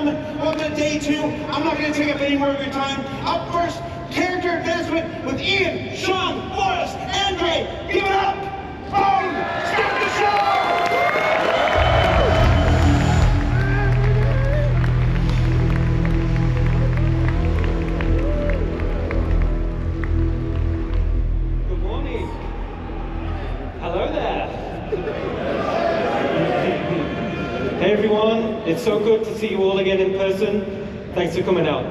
gentlemen, welcome to day 2. I'm not going to take up any more of your time. Up first, character advancement with Ian, Sean, Forrest, Andre. Give it up! Boom! Start the show! Good morning. Hello there. Hey everyone, it's so good to see you all again in person. Thanks for coming out.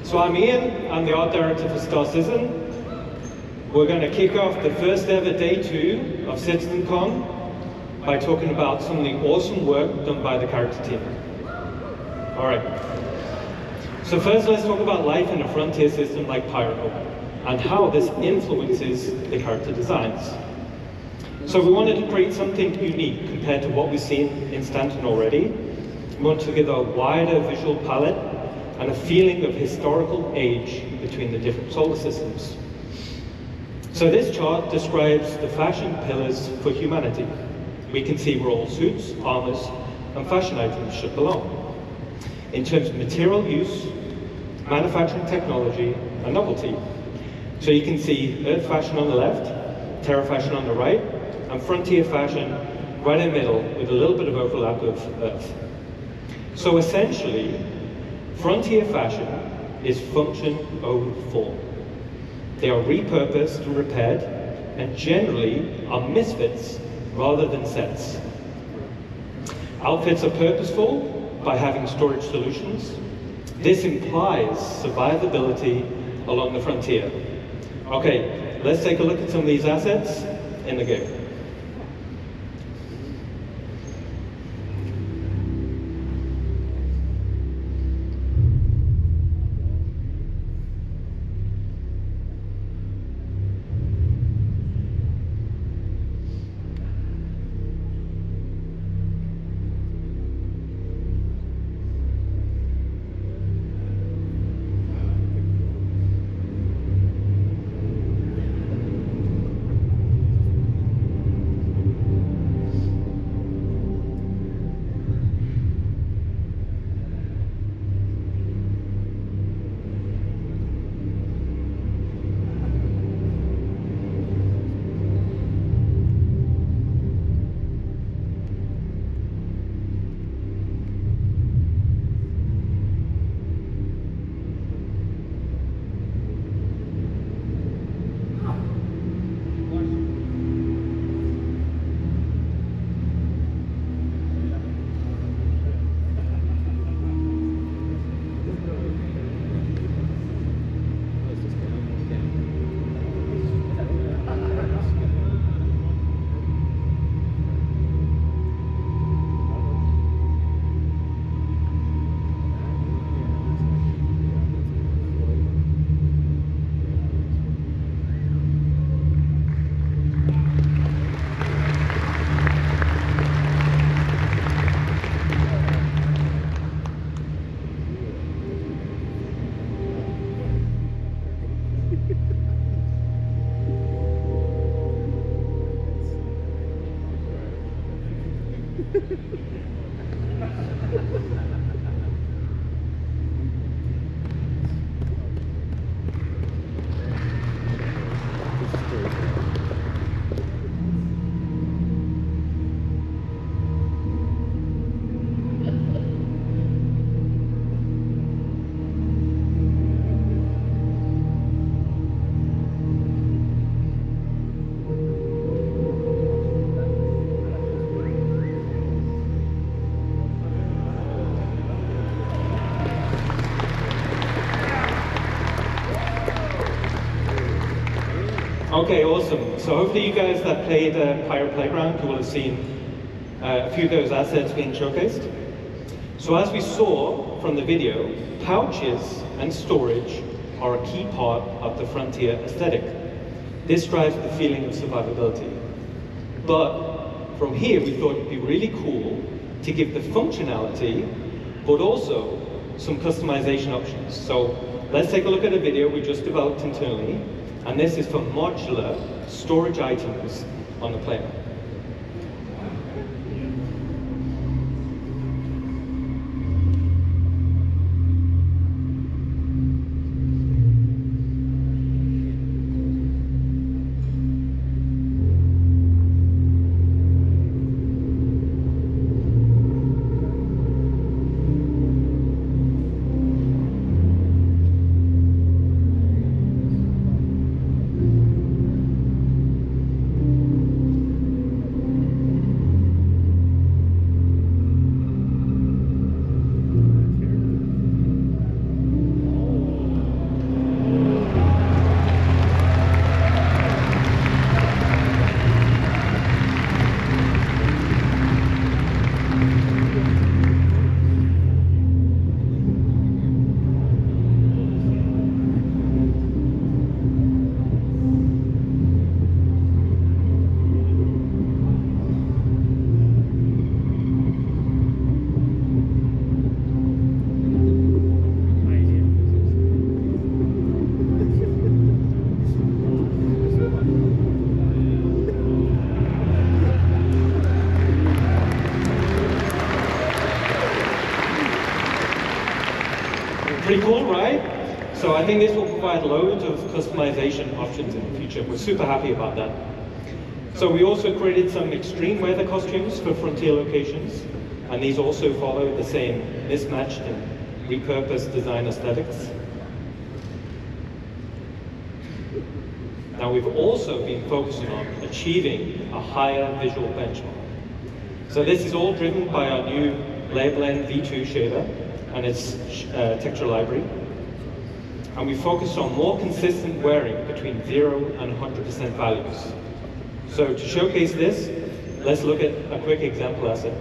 So I'm Ian, I'm the art director for Star Citizen. We're going to kick off the first ever day 2 of CitizenCon by talking about some of the awesome work done by the character team. Alright. So first let's talk about life in a frontier system like Pyro and how this influences the character designs. So we wanted to create something unique compared to what we've seen in Stanton already. We wanted to give a wider visual palette and a feeling of historical age between the different solar systems. So this chart describes the fashion pillars for humanity. We can see where all suits, armors, and fashion items should belong. In terms of material use, manufacturing technology, and novelty. So you can see Earth fashion on the left, Terra fashion on the right, and frontier fashion right in the middle with a little bit of overlap of Earth. So essentially, frontier fashion is function over form. They are repurposed and repaired, and generally are misfits rather than sets. Outfits are purposeful by having storage solutions. This implies survivability along the frontier. Okay, let's take a look at some of these assets in the game. Okay, awesome. So hopefully you guys that played Pyro Playground, you will have seen a few of those assets being showcased. So as we saw from the video, pouches and storage are a key part of the frontier aesthetic. This drives the feeling of survivability. But from here, we thought it'd be really cool to give the functionality, but also some customization options. So let's take a look at a video we just developed internally. And this is for modular storage items on the player. Pretty cool, right? So I think this will provide loads of customization options in the future. We're super happy about that. So we also created some extreme weather costumes for frontier locations, and these also follow the same mismatched and repurposed design aesthetics. Now we've also been focusing on achieving a higher visual benchmark. So this is all driven by our new Layer Blend V2 shader and its texture library. And we focused on more consistent wearing between 0 and 100% values. So to showcase this, let's look at a quick example asset.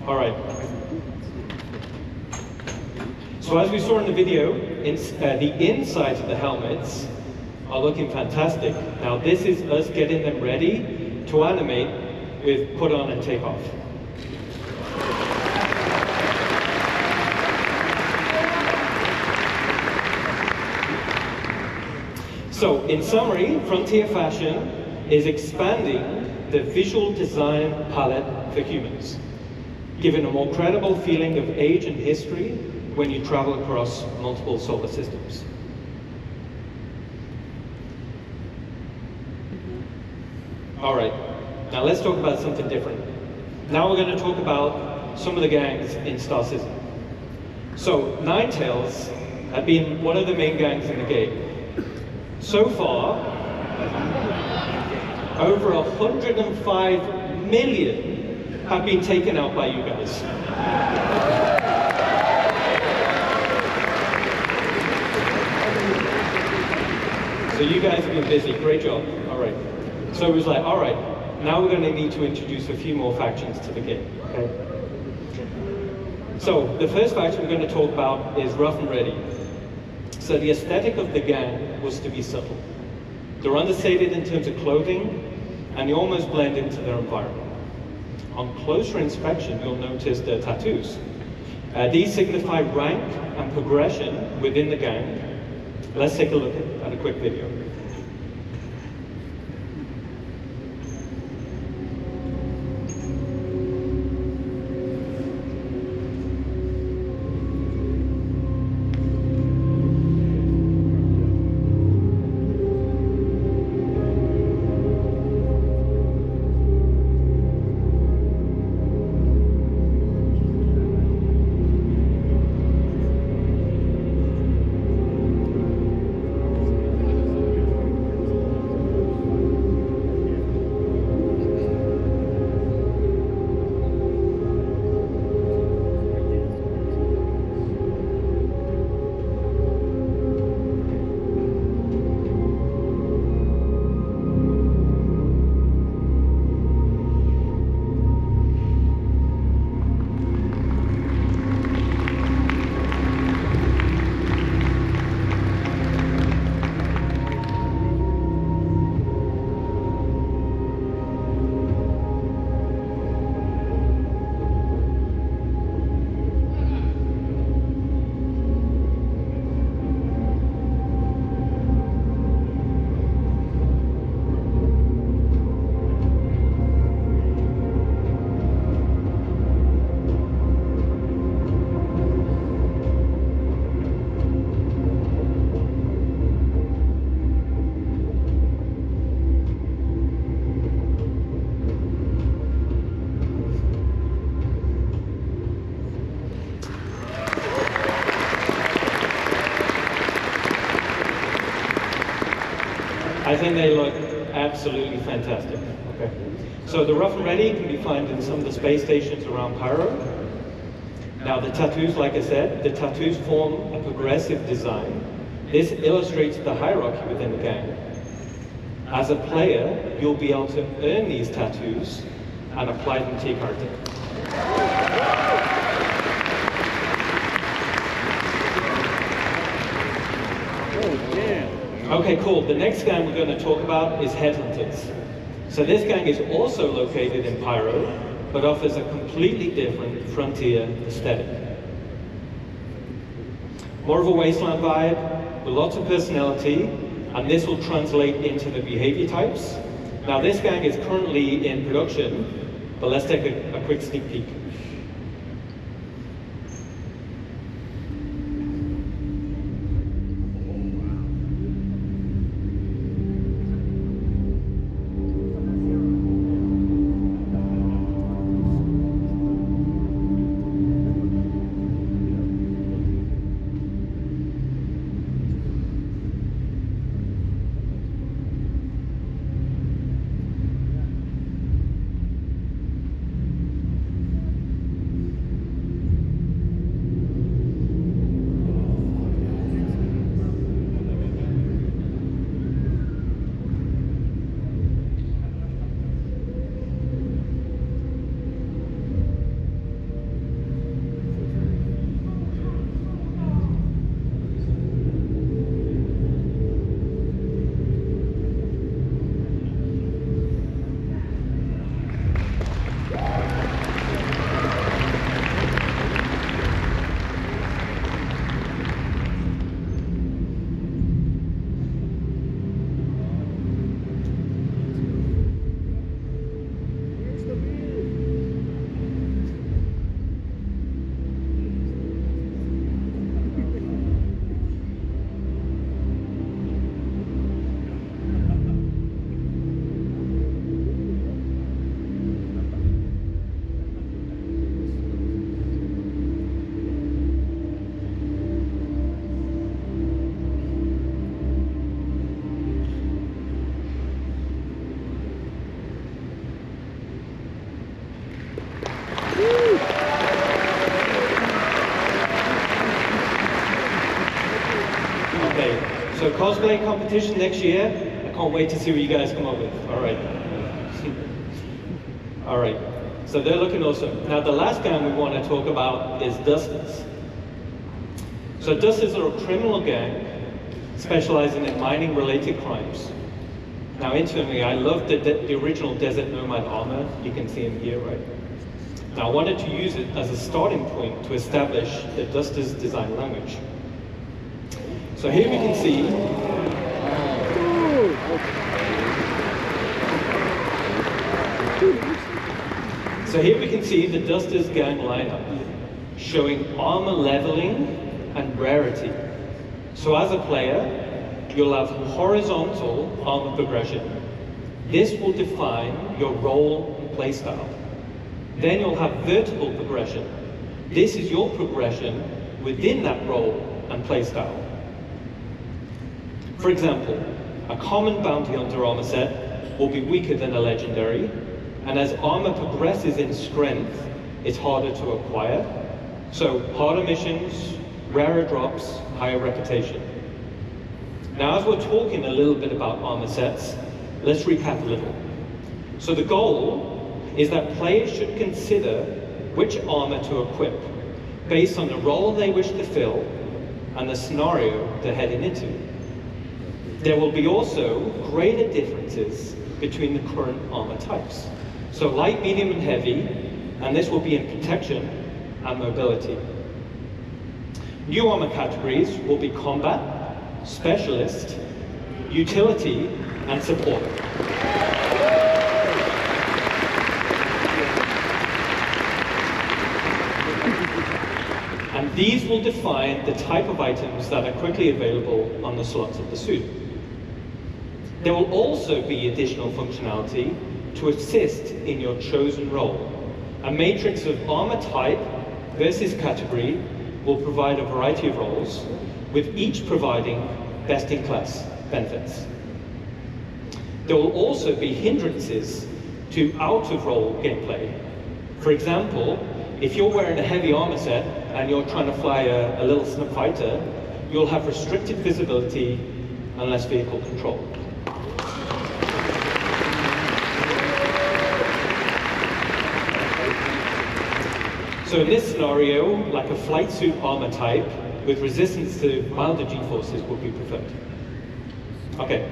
All right. So as we saw in the video, the insides of the helmets are looking fantastic. Now this is us getting them ready to animate with put on and take off. So in summary, Frontier Fashion is expanding the visual design palette for humans, giving a more credible feeling of age and history when you travel across multiple solar systems. All right, now let's talk about something different. Now we're going to talk about some of the gangs in Star Citizen. So Ninetales have been one of the main gangs in the game. So far, over 105 million have been taken out by you guys. So you guys have been busy, great job, all right. So it was like, all right, now we're going to need to introduce a few more factions to the game, okay? So the first faction we're going to talk about is Rough and Ready. So the aesthetic of the gang was to be subtle. They're understated in terms of clothing, and they almost blend into their environment. On closer inspection, you'll notice their tattoos. These signify rank and progression within the gang. Let's take a look at a quick video. I think they look absolutely fantastic. Okay. So the Rough and Ready can be found in some of the space stations around Pyro. Now the tattoos, like I said, the tattoos form a progressive design. This illustrates the hierarchy within the gang. As a player, you'll be able to earn these tattoos and apply them to your character. Okay, cool. The next gang we're going to talk about is Headhunters. So this gang is also located in Pyro, but offers a completely different frontier aesthetic. More of a wasteland vibe, with lots of personality, and this will translate into the behavior types. Now this gang is currently in production, but let's take a quick sneak peek. So cosplay competition next year. I can't wait to see what you guys come up with. All right. All right. So they're looking awesome. Now the last gang we want to talk about is Dusters. So Dusters are a criminal gang specializing in mining-related crimes. Now internally, I love the original Desert Nomad armor. You can see them here, right? Now I wanted to use it as a starting point to establish the Dusters design language. So here we can see the Dusters gang lineup, showing armor leveling and rarity. So as a player, you'll have horizontal armor progression. This will define your role and playstyle. Then you'll have vertical progression. This is your progression within that role and playstyle. For example, a common bounty hunter armor set will be weaker than a legendary, and as armor progresses in strength, it's harder to acquire. So harder missions, rarer drops, higher reputation. Now as we're talking a little bit about armor sets, let's recap a little. So the goal is that players should consider which armor to equip based on the role they wish to fill and the scenario they're heading into. There will be also greater differences between the current armor types. So light, medium, and heavy, and this will be in protection and mobility. New armor categories will be combat, specialist, utility, and support. And these will define the type of items that are quickly available on the slots of the suit. There will also be additional functionality to assist in your chosen role. A matrix of armor type versus category will provide a variety of roles, with each providing best-in-class benefits. There will also be hindrances to out-of-role gameplay. For example, if you're wearing a heavy armor set and you're trying to fly a little snub fighter, you'll have restricted visibility and less vehicle control. So in this scenario, like a flight suit armor type with resistance to milder G-forces would be preferred. Okay.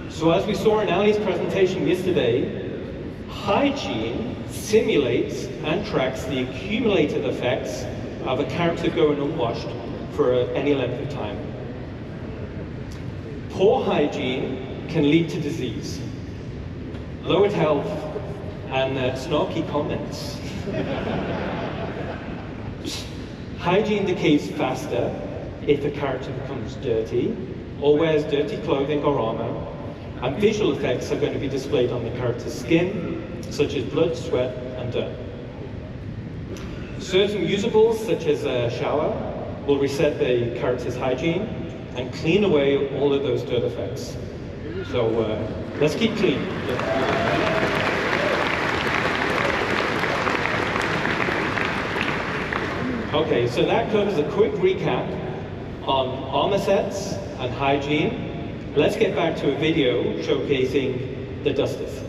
So as we saw in Ali's presentation yesterday, hygiene simulates and tracks the accumulated effects of a character going unwashed for any length of time. Poor hygiene can lead to disease, lowered health, and snarky comments. Hygiene decays faster if a character becomes dirty or wears dirty clothing or armor, and visual effects are going to be displayed on the character's skin, such as blood, sweat, and dirt. Certain usables, such as a shower, will reset the character's hygiene and clean away all of those dirt effects. So let's keep clean. Okay, so that covers a quick recap on armor sets and hygiene. Let's get back to a video showcasing the dusters.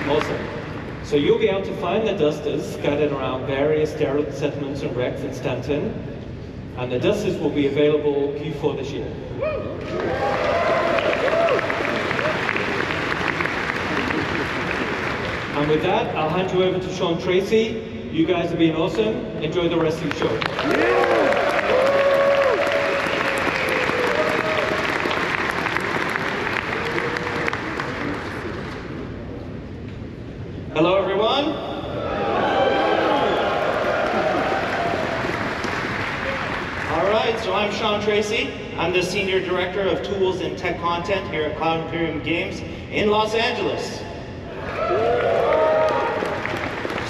Awesome. So you'll be able to find the dusters scattered around various derelict settlements and wrecks in Stanton, and the dusters will be available Q4 this year. And with that, I'll hand you over to Sean Tracy. You guys have been awesome. Enjoy the rest of the show. Hello, everyone. All right, so I'm Sean Tracy. I'm the Senior Director of Tools and Tech Content here at Cloud Imperium Games in Los Angeles.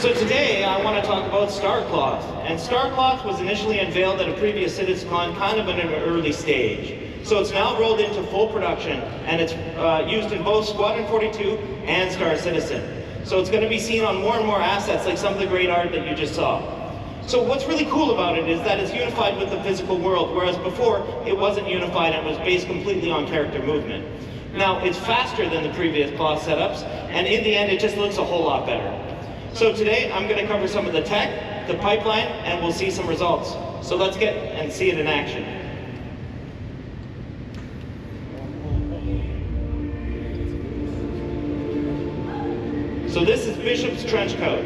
So today I want to talk about Starcloth. And Starcloth was initially unveiled at a previous CitizenCon kind of in an early stage. So it's now rolled into full production, and it's used in both Squadron 42 and Star Citizen. So it's going to be seen on more and more assets, like some of the great art that you just saw. So what's really cool about it is that it's unified with the physical world, whereas before it wasn't unified and was based completely on character movement. Now, it's faster than the previous cloth setups, and in the end it just looks a whole lot better. So today I'm going to cover some of the tech, the pipeline, and we'll see some results. So let's get and see it in action. So this is Bishop's trench coat.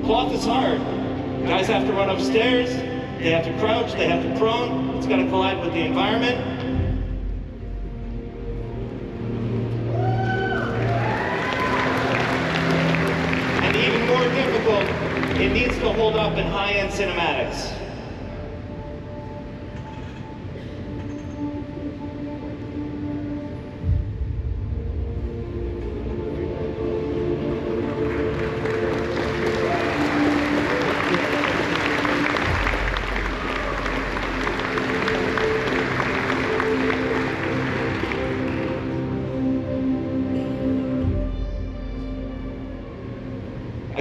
Cloth is hard. Guys have to run upstairs, they have to crouch, they have to prone, it's got to collide with the environment. And even more difficult, it needs to hold up in high-end cinematics.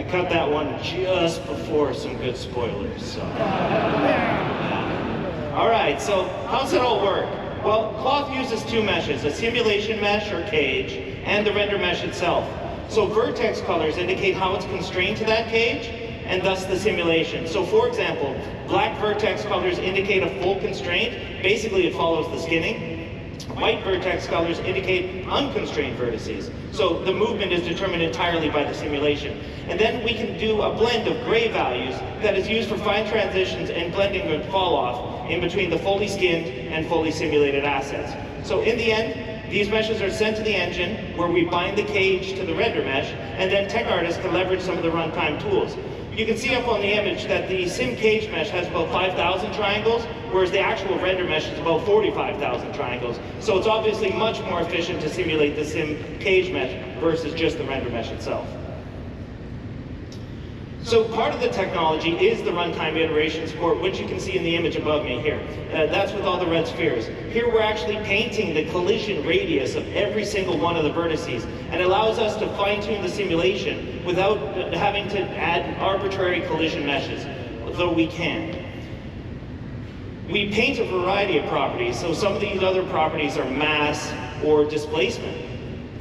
cut that one just before some good spoilers. So. All right, so how's it all work? Well, cloth uses two meshes, a simulation mesh or cage, and the render mesh itself. So vertex colors indicate how it's constrained to that cage, and thus the simulation. So for example, black vertex colors indicate a full constraint. Basically, it follows the skinning. White vertex colors indicate unconstrained vertices. So the movement is determined entirely by the simulation. And then we can do a blend of gray values that is used for fine transitions and blending and fall off in between the fully skinned and fully simulated assets. So in the end, these meshes are sent to the engine where we bind the cage to the render mesh, and then tech artists can leverage some of the runtime tools. You can see up on the image that the sim cage mesh has about 5,000 triangles, whereas the actual render mesh is about 45,000 triangles. So it's obviously much more efficient to simulate the sim cage mesh versus just the render mesh itself. So part of the technology is the runtime iteration support, which you can see in the image above me here. That's with all the red spheres. Here we're actually painting the collision radius of every single one of the vertices, and allows us to fine-tune the simulation without having to add arbitrary collision meshes, though we can. We paint a variety of properties, so some of these other properties are mass or displacement.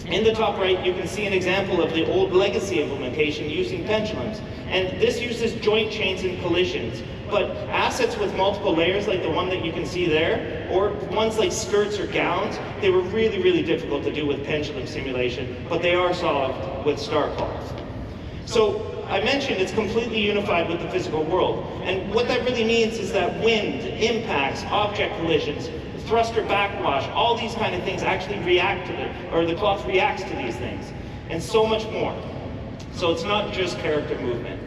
In the top right, you can see an example of the old legacy implementation using pendulums. And this uses joint chains and collisions. But assets with multiple layers, like the one that you can see there, or ones like skirts or gowns, they were really, really difficult to do with pendulum simulation, but they are solved with star calls. So I mentioned it's completely unified with the physical world. And what that really means is that wind, impacts, object collisions, thruster backwash, all these kind of things actually react to it, or the cloth reacts to these things, and so much more. So it's not just character movement.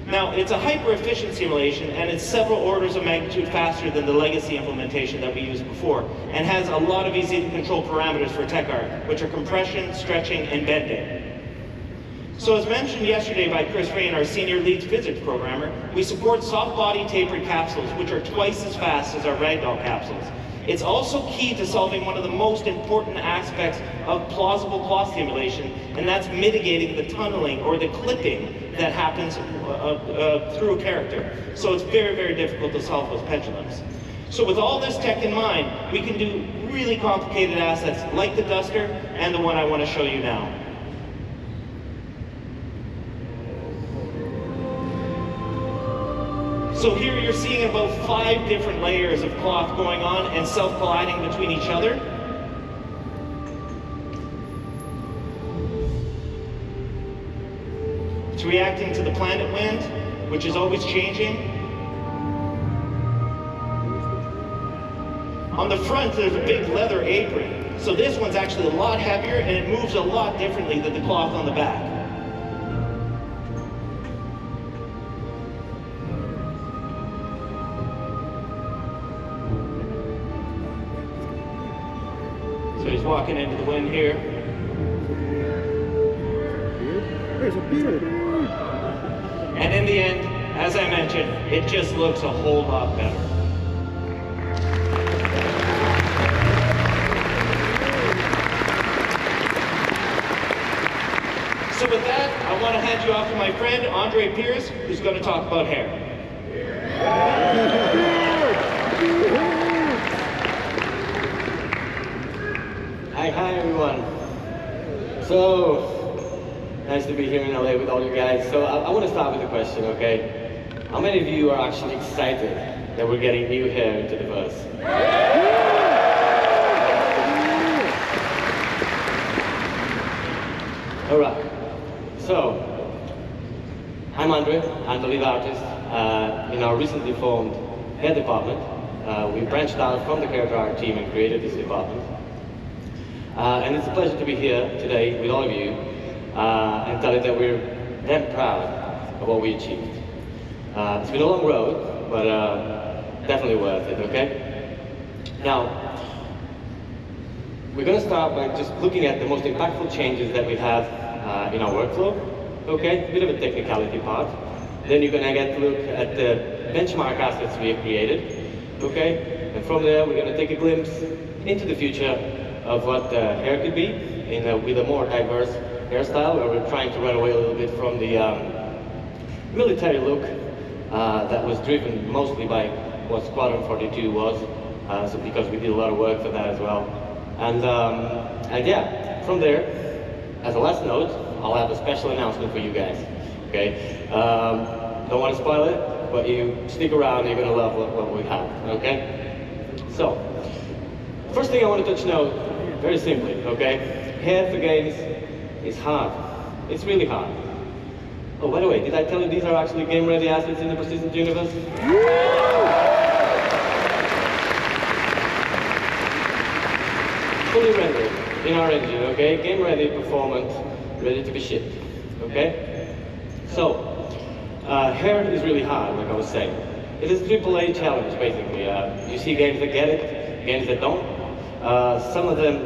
Now, it's a hyper-efficient simulation, and it's several orders of magnitude faster than the legacy implementation that we used before, and has a lot of easy-to-control parameters for tech art, which are compression, stretching, and bending. So as mentioned yesterday by Chris Rain, our senior lead physics programmer, we support soft-body tapered capsules, which are twice as fast as our ragdoll capsules. It's also key to solving one of the most important aspects of plausible cloth simulation, and that's mitigating the tunneling or the clipping that happens through a character. So it's very, very difficult to solve with pendulums. So with all this tech in mind, we can do really complicated assets like the duster and the one I want to show you now. So here you're seeing about 5 different layers of cloth going on and self-colliding between each other. It's reacting to the planet wind, which is always changing. On the front, there's a big leather apron. So this one's actually a lot heavier, and it moves a lot differently than the cloth on the back. So he's walking into the wind here. There's a beard. And in the end, as I mentioned, it just looks a whole lot better. So with that, I want to hand you off to my friend, Andre Pierce, who's going to talk about hair. Hi everyone. So, nice to be here in LA with all you guys. So I want to start with a question, okay? How many of you are actually excited that we're getting new hair into the verse? Alright, so, I'm Andre, I'm the lead artist in our recently formed hair department. We branched out from the character art team and created this department. And it's a pleasure to be here today with all of you and tell you that we're damn proud of what we achieved. It's been a long road, but definitely worth it, okay? Now, we're going to start by just looking at the most impactful changes that we have in our workflow, okay? A bit of a technicality part. Then you're going to get to look at the benchmark assets we have created, okay? And from there, we're going to take a glimpse into the future of what hair could be with a more diverse hairstyle, where we're trying to run away a little bit from the military look that was driven mostly by what Squadron 42 was, so because we did a lot of work for that as well. And yeah, from there, as a last note, I'll have a special announcement for you guys. Okay, don't want to spoil it, but you stick around, you're gonna love what we have. Okay, so first thing I want to touch now, very simply. Okay, hair for games is hard. It's really hard. Oh, by the way, did I tell you these are actually game-ready assets in the persistent universe? Fully rendered in our engine, okay? Game-ready, performant, ready to be shipped, okay? So, hair is really hard, like I was saying. It is a AAA challenge, basically. You see games that get it, games that don't. Some of them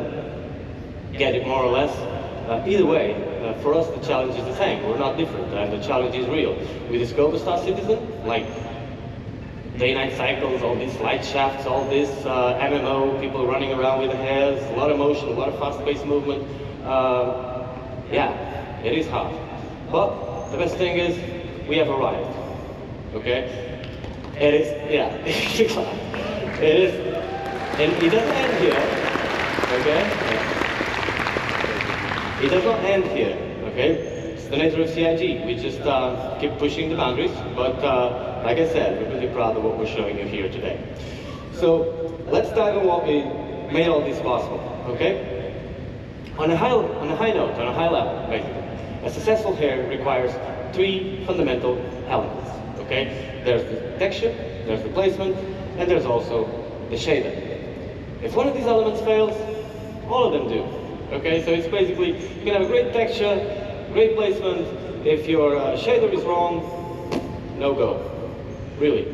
get it more or less. Either way, for us the challenge is the same. We're not different, and the challenge is real. We discover Star Citizen, like day-night cycles, all these light shafts, all this MMO, people running around with the hairs, a lot of motion, a lot of fast-paced movement. Yeah, it is hard. But the best thing is, we have arrived, okay? It is, yeah, it is, and it doesn't end here, okay? It does not end here, okay? It's the nature of CIG. We just keep pushing the boundaries, but like I said, we're really proud of what we're showing you here today. So let's dive in what we made all this possible, okay? On a high note, on a high level, basically, a successful hair requires 3 fundamental elements, okay? There's the texture, there's the placement, and there's also the shader. If one of these elements fails, all of them do. Okay, so it's basically, you can have a great texture, great placement. If your shader is wrong, no go, really.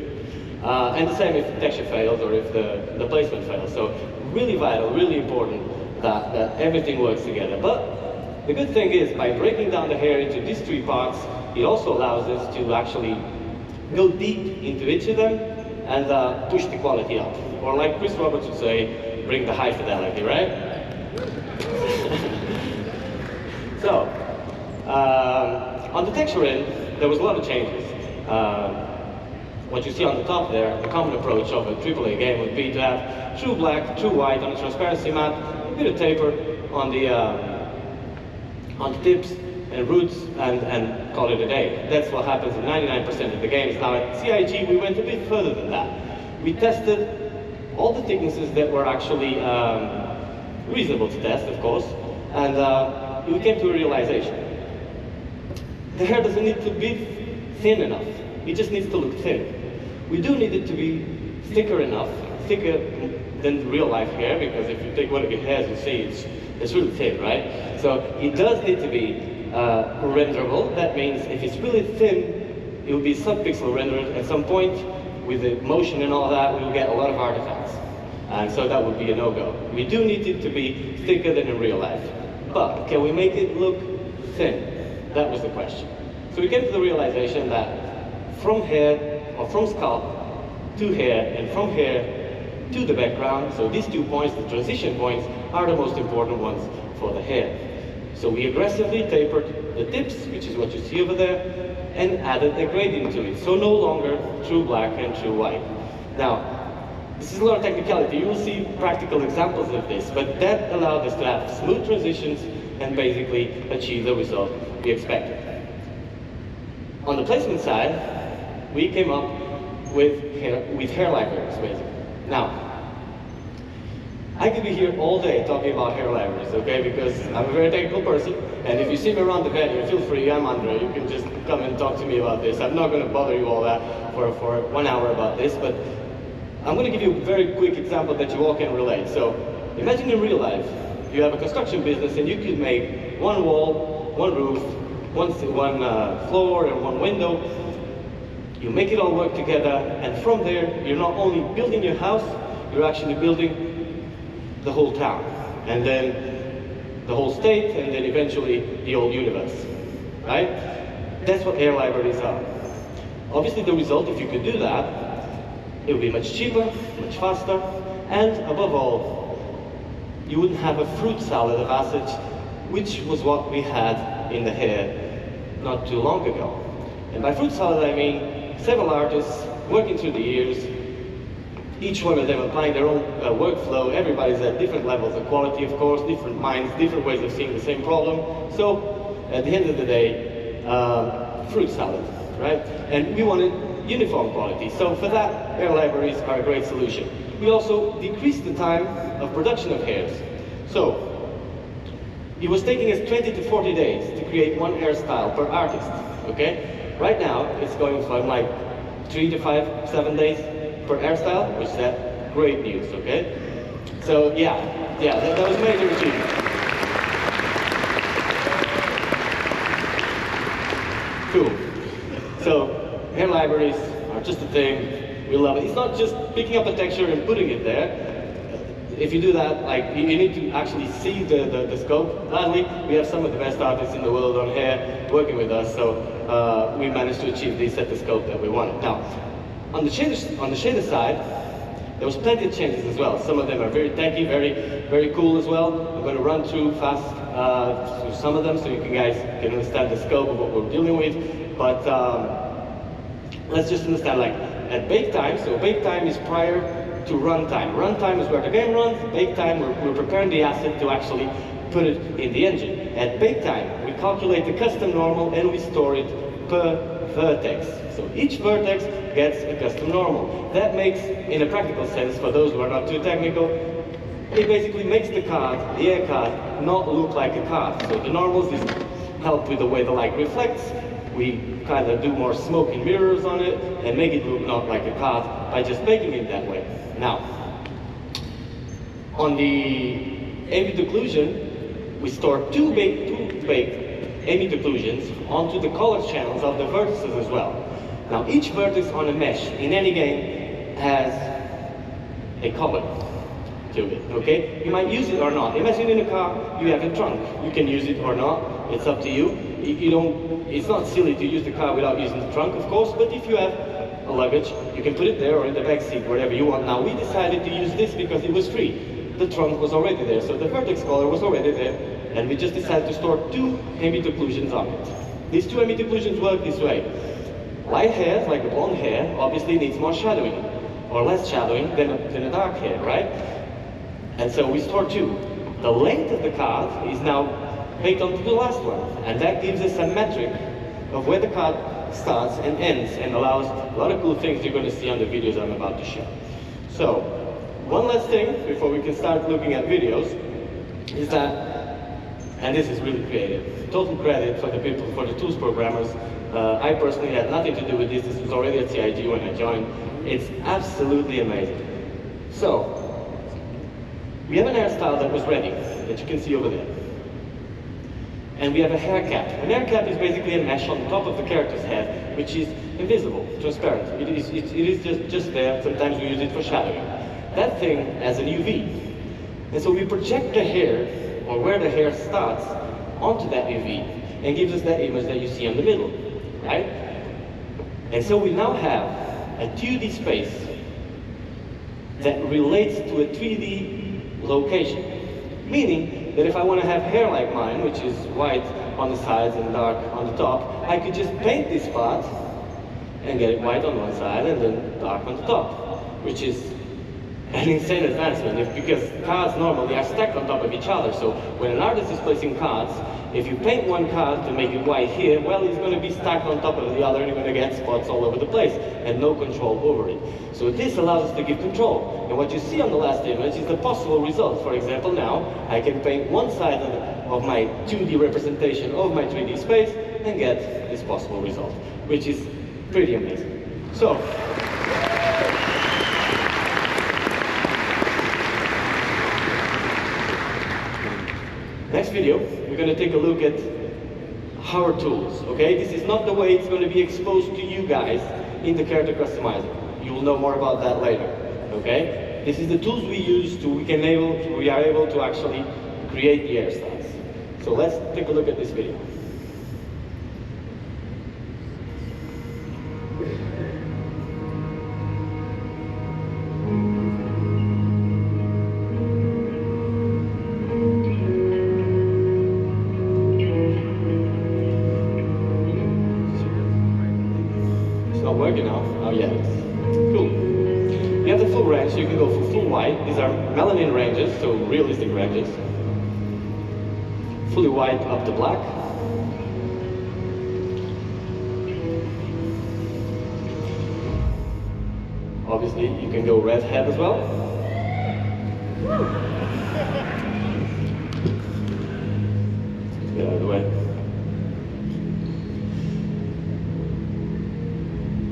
And the same if the texture fails or if the placement fails. So really vital, really important that everything works together. But the good thing is, by breaking down the hair into these 3 parts, it also allows us to actually go deep into each of them and push the quality up. Or like Chris Roberts would say, bring the high fidelity, right? So, on the texture end, there was a lot of changes. What you see on the top there, the common approach of a AAA game would be to have true black, true white on a transparency map, a bit of taper on the tips and roots, and call it a day. That's what happens in 99% of the games. Now at CIG, we went a bit further than that. We tested all the thicknesses that were actually reasonable to test, of course, and we came to a realization. The hair doesn't need to be thin enough. It just needs to look thin. We do need it to be thicker enough, thicker than real life hair, because if you take one of your hairs, you see it's really thin, right? So it does need to be renderable. That means if it's really thin, it will be sub-pixel rendered at some point. With the motion and all that, we will get a lot of artifacts. And so that would be a no-go. We do need it to be thicker than in real life. But can we make it look thin? That was the question. So we came to the realization that from hair, or from scalp to hair, and from hair to the background, so these 2 points, the transition points, are the most important ones for the hair. So we aggressively tapered the tips, which is what you see over there, and added a gradient to it. So no longer true black and true white. Now, this is a lot of technicality. You will see practical examples of this, but that allowed us to have smooth transitions and basically achieve the result we expected. On the placement side, we came up with hair libraries, basically. Now, I could be here all day talking about hair libraries, okay? Because I'm a very technical person, and if you see me around the venue, feel free, I'm Andre, you can just come and talk to me about this. I'm not going to bother you all that for 1 hour about this, but I'm going to give you a very quick example that you all can relate. So, imagine in real life, you have a construction business and you could make 1 wall, 1 roof, one floor and 1 window. You make it all work together, and from there, you're not only building your house, you're actually building the whole town, and then the whole state, and then eventually the whole universe, right? That's what hair libraries are. Obviously the result, if you could do that, it would be much cheaper, much faster, and above all, you wouldn't have a fruit salad of assets, which was what we had in the hair not too long ago. And by fruit salad, I mean several artists working through the years, each one of them applying their own workflow. Everybody's at different levels of quality, of course, different minds, different ways of seeing the same problem. So, at the end of the day, fruit salad, right? And we wanted uniform quality. So for that, hair libraries are a great solution. We also decreased the time of production of hairs. So, it was taking us 20 to 40 days to create one hairstyle per artist, okay? Right now, it's going from like 3 to 5, 7 days per hairstyle, which is great news, okay? So yeah, that was a major achievement. Cool. So hair libraries are just a thing. We love it. It's not just picking up a texture and putting it there. If you do that, like you need to actually see the scope. Gladly, we have some of the best artists in the world on hair working with us, so we managed to achieve this at the scope that we wanted. Now, on the shader side, there was plenty of changes as well. Some of them are very techy, very cool as well. I'm going to run through fast through some of them so you guys can understand the scope of what we're dealing with. But let's just understand, like at bake time. So bake time is prior to runtime. Runtime is where the game runs. Bake time, we're preparing the asset to actually put it in the engine. At bake time, we calculate the custom normal and we store it per vertex. So each vertex gets a custom normal. That makes, in a practical sense, for those who are not too technical, it basically makes the card, the air card, not look like a card. So the normals is help with the way the light reflects. We kind of do more smoke and mirrors on it and make it look not like a card by just making it that way. Now, on the ambient occlusion, we store two baked ambient occlusions onto the color channels of the vertices as well. Now, each vertex on a mesh in any game has a color to it, okay? You might use it or not. Imagine in a car, you have a trunk. You can use it or not, it's up to you. It's not silly to use the car without using the trunk, of course, but if you have a luggage, you can put it there or in the back seat, wherever you want. Now, we decided to use this because it was free. The trunk was already there, so the vertex color was already there, and we just decided to store two ambient occlusions on it. These two ambient occlusions work this way. Light hair, like a blonde hair, obviously needs more shadowing, or less shadowing than a dark hair, right? And so we store two. The length of the card is now baked onto the last one, and that gives us a metric of where the card starts and ends, and allows a lot of cool things you're going to see on the videos I'm about to show. So, one last thing before we can start looking at videos is that, and this is really creative, total credit for the people, for the tools programmers. I personally had nothing to do with this. This was already at CIG when I joined. It's absolutely amazing. So, we have an hairstyle that was ready, that you can see over there. And we have a hair cap. An hair cap is basically a mesh on top of the character's head, which is invisible, transparent. It is just there. Sometimes we use it for shadowing. That thing has an UV. And so we project the hair, or where the hair starts, onto that UV, and gives us that image that you see in the middle, right? And so we now have a 2D space that relates to a 3D location. Meaning that if I want to have hair like mine, which is white on the sides and dark on the top, I could just paint this part and get it white on one side and then dark on the top, which is an insane advancement, because cards normally are stacked on top of each other. So when an artist is placing cards, if you paint one card to make it white here, well, it's going to be stacked on top of the other, and you're going to get spots all over the place and no control over it. So this allows us to give control. And what you see on the last image is the possible result. For example, now I can paint one side of my 2D representation of my 3D space and get this possible result, which is pretty amazing. So, next video, we're going to take a look at our tools, okay? This is not the way it's going to be exposed to you guys in the character customizer. You will know more about that later, okay? This is the tools we use we are able to actually create the hairstyles. So let's take a look at this video. Oh yeah, cool. We have the full range, so you can go for full white. These are melanin ranges, so realistic ranges. Fully white up to black. Obviously, you can go red head as well. Get out of the way.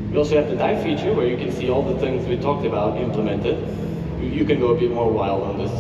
We also have the dye feature where you can see all the things we talked about implemented. You can go a bit more wild on this.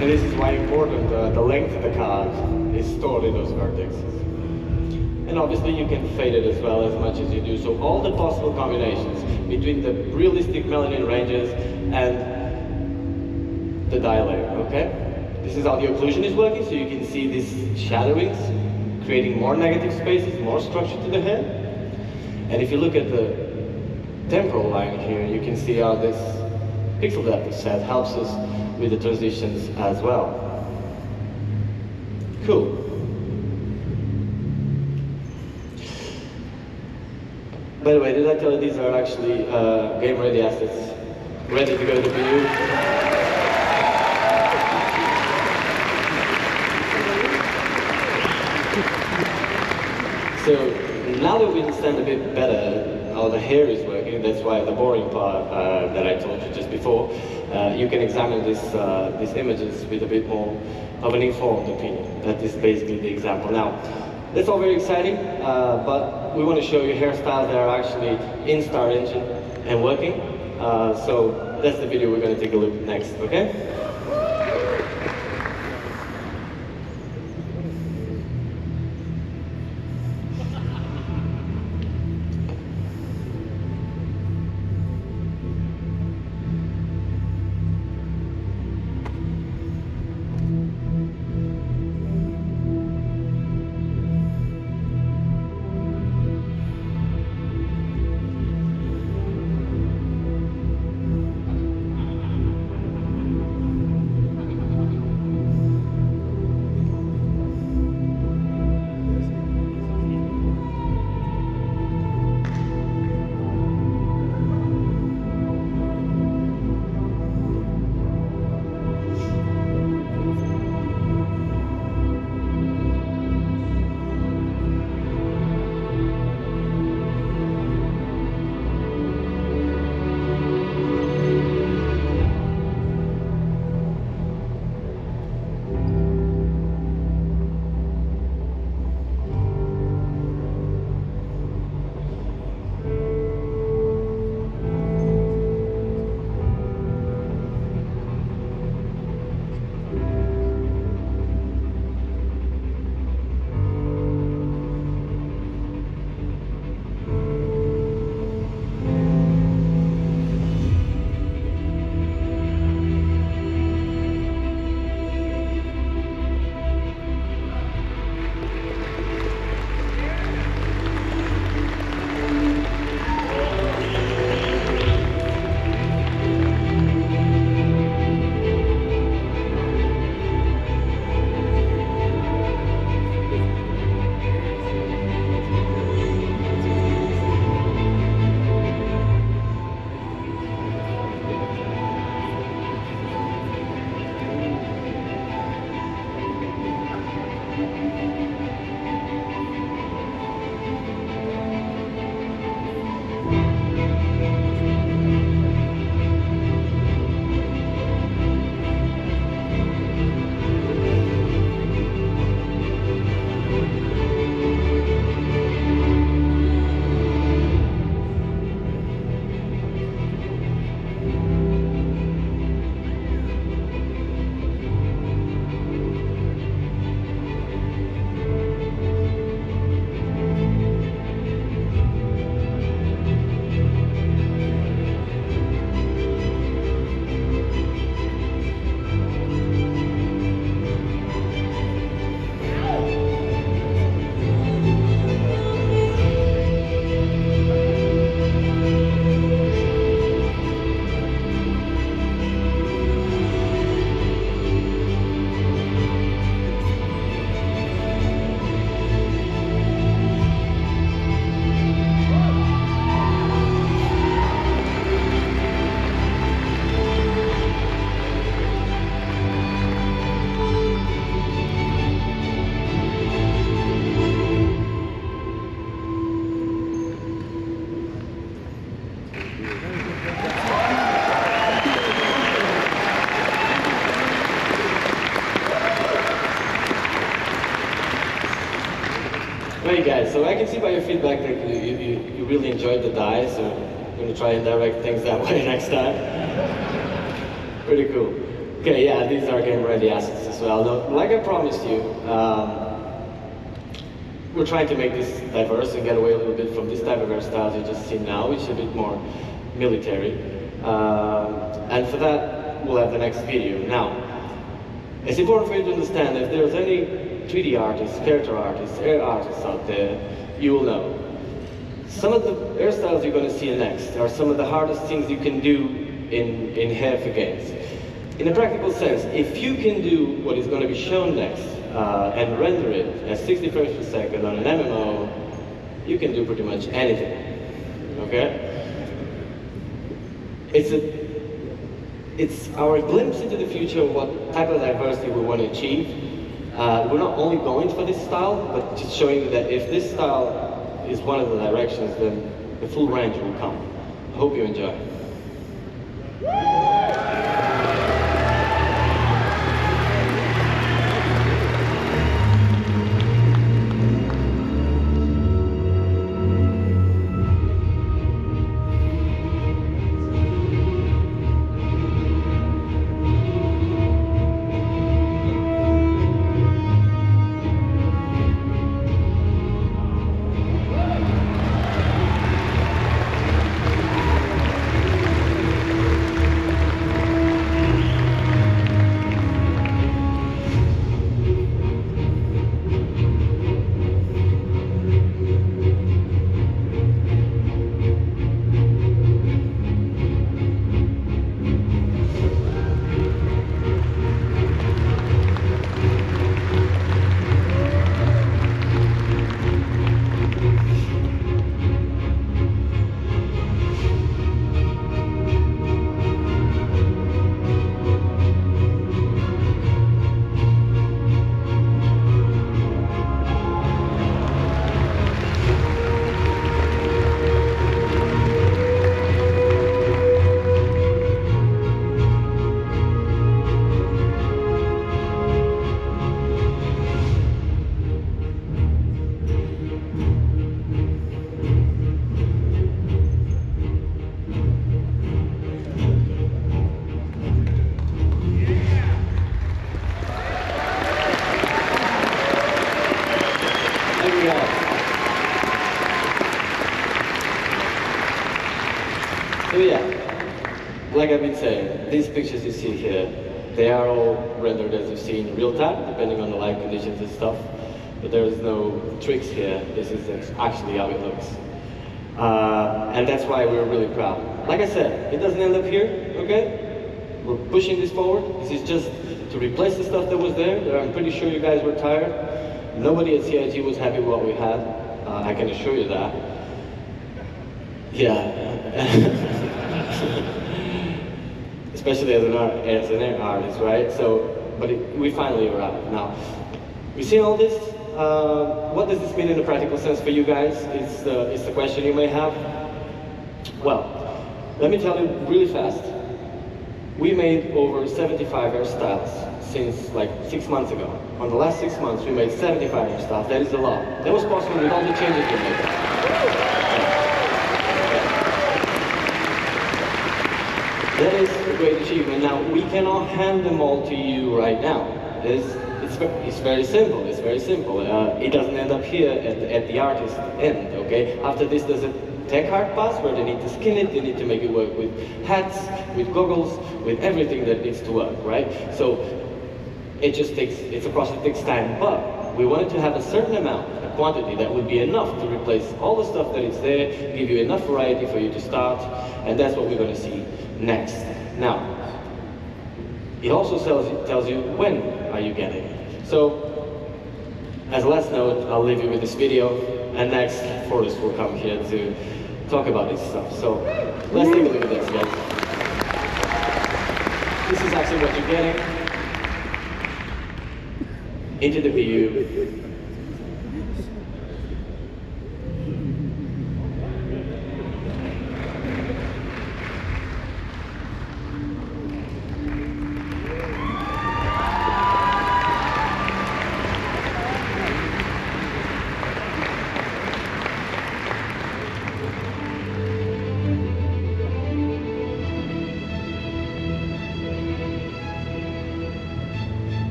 And this is why important the length of the card is stored in those vertexes. And obviously you can fade it as well as much as you do. So all the possible combinations between the realistic melanin ranges and the dye layer, okay? This is how the occlusion is working, so you can see these shadowings, creating more negative spaces, more structure to the head. And if you look at the temporal line here, you can see how this pixel depth set helps us with the transitions as well. Cool. By the way, did I tell you these are actually game-ready assets, ready to go to PU? So now that we understand a bit better how the hair is working, that's why the boring part that I told you just before, you can examine these images with a bit more of an informed opinion. That is basically the example. Now, that's all very exciting, but we want to show you hairstyles that are actually in Star Engine and working. So that's the video we're going to take a look at next, okay? so I can see by your feedback that you really enjoyed the dye, so I'm going to try and direct things that way next time. Pretty cool. Okay, yeah, these are game ready assets as well. Though, like I promised you, we're trying to make this diverse and get away a little bit from this type of hairstyles you just see now, which is a bit more military. And for that, we'll have the next video. Now, it's important for you to understand that if there's any 3D artists, character artists, air artists out there, you will know. Some of the hairstyles you're going to see next are some of the hardest things you can do in hair for games. In a practical sense, if you can do what is going to be shown next and render it at 60 frames per second on an MMO, you can do pretty much anything. Okay? It's our glimpse into the future of what type of diversity we want to achieve. We're not only going for this style, but just showing you that if this style is one of the directions, then the full range will come. I hope you enjoy. So yeah, like I've been saying, these pictures you see here, they are all rendered as you see in real time, depending on the light conditions and stuff. But there is no tricks here. This is actually how it looks. And that's why we're really proud. Like I said, it doesn't end up here, okay? We're pushing this forward. This is just to replace the stuff that was there. I'm pretty sure you guys were tired. Nobody at CIG was happy with what we had. I can assure you that. Yeah. Especially as an artist, right? So, but we finally arrived. Now, we see all this. What does this mean in a practical sense for you guys? It's the question you may have. Well, let me tell you really fast. We made over 75 hairstyles since like 6 months ago. On the last 6 months, we made 75 hairstyles. That is a lot. That was possible with all the changes we made. That is a great achievement. Now, we cannot hand them all to you right now. It's very simple. It's very simple. It doesn't end up here at the artist end, okay? After this, there's a tech art pass where they need to skin it, they need to make it work with hats, with goggles, with everything that needs to work, right? So it just takes, it's a process that takes time, but we wanted to have a certain amount, a quantity that would be enough to replace all the stuff that is there, give you enough variety for you to start, and that's what we're going to see next. Now, it also tells you when are you getting it. So, as a last note, I'll leave you with this video, and next, Forrest will come here to talk about this stuff. So, let's take a look at this, guys. This is actually what you're getting. Into the view.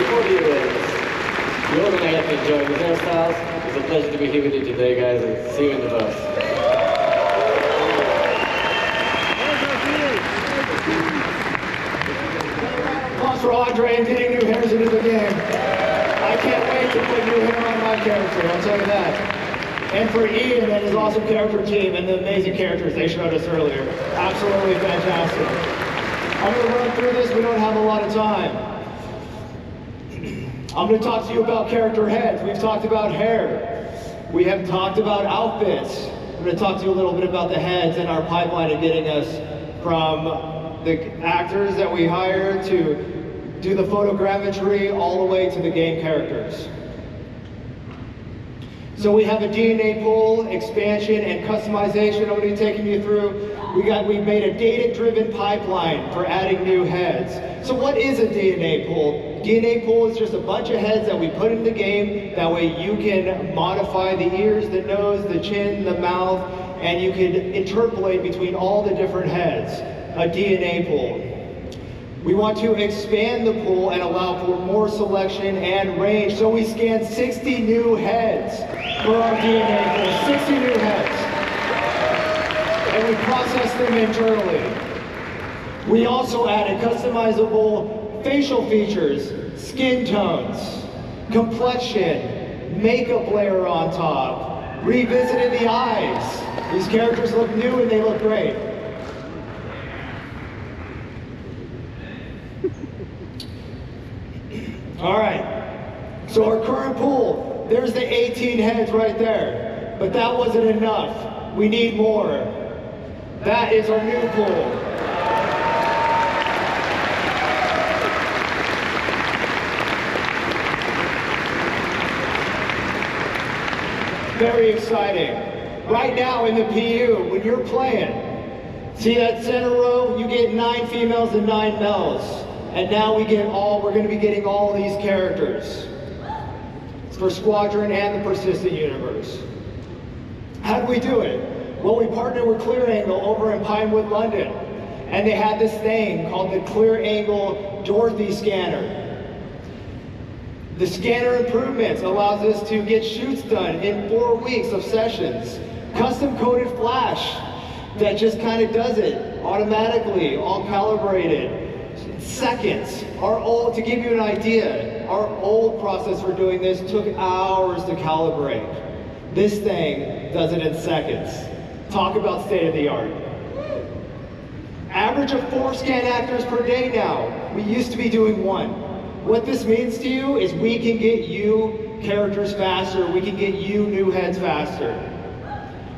before the event, you're all gonna get to enjoy the hairstyles. It's a pleasure to be here with you today, guys, and see you in the bus. Applause for Andre and getting new hairs into the game. I can't wait to put new hair on my character, I'll tell you that. And for Ian and his awesome character team and the amazing characters they showed us earlier. Absolutely fantastic. I'm going to run through this, we don't have a lot of time. I'm going to talk to you about character heads. We've talked about hair. We have talked about outfits. I'm going to talk to you a little bit about the heads and our pipeline of getting us from the actors that we hire to do the photogrammetry all the way to the game characters. So we have a DNA pool, expansion, and customization I'm going to be taking you through. We made a data-driven pipeline for adding new heads. So what is a DNA pool? DNA pool is just a bunch of heads that we put in the game. That way you can modify the ears, the nose, the chin, the mouth, and you can interpolate between all the different heads. A DNA pool. We want to expand the pool and allow for more selection and range. So we scanned 60 new heads for our DNA pool, 60 new heads. And we processed them internally. We also added customizable facial features, skin tones, complexion, makeup layer on top, revisited the eyes. These characters look new and they look great. All right, so our current pool, there's the 18 heads right there, but that wasn't enough. We need more. That is our new pool. Very exciting. Right now in the PU, when you're playing, see that center row? You get 9 females and 9 males. And now we're going to be getting all these characters. It's for Squadron and the Persistent Universe. How do we do it? Well, we partnered with Clear Angle over in Pinewood, London. And they had this thing called the Clear Angle Dorothy Scanner. The scanner improvements allows us to get shoots done in 4 weeks of sessions. Custom coded flash that just kind of does it automatically, all calibrated. Seconds. To give you an idea, our old process for doing this took hours to calibrate. This thing does it in seconds. Talk about state of the art. Average of 4 scan actors per day now. We used to be doing 1. What this means to you is we can get you characters faster, we can get you new heads faster.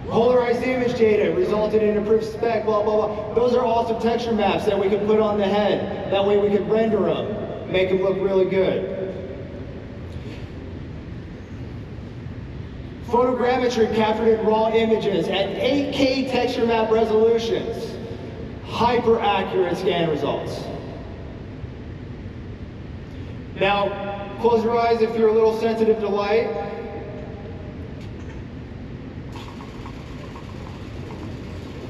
Polarized image data resulted in improved spec, blah, blah, blah. Those are awesome texture maps that we can put on the head. That way we can render them, make them look really good. Photogrammetry captured in raw images at 8K texture map resolutions. Hyper accurate scan results. Now, close your eyes if you're a little sensitive to light.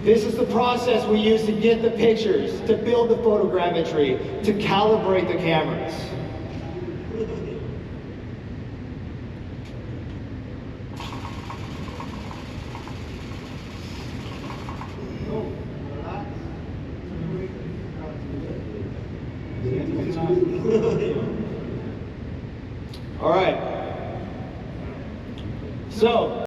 This is the process we use to get the pictures, to build the photogrammetry, to calibrate the cameras. All right. So,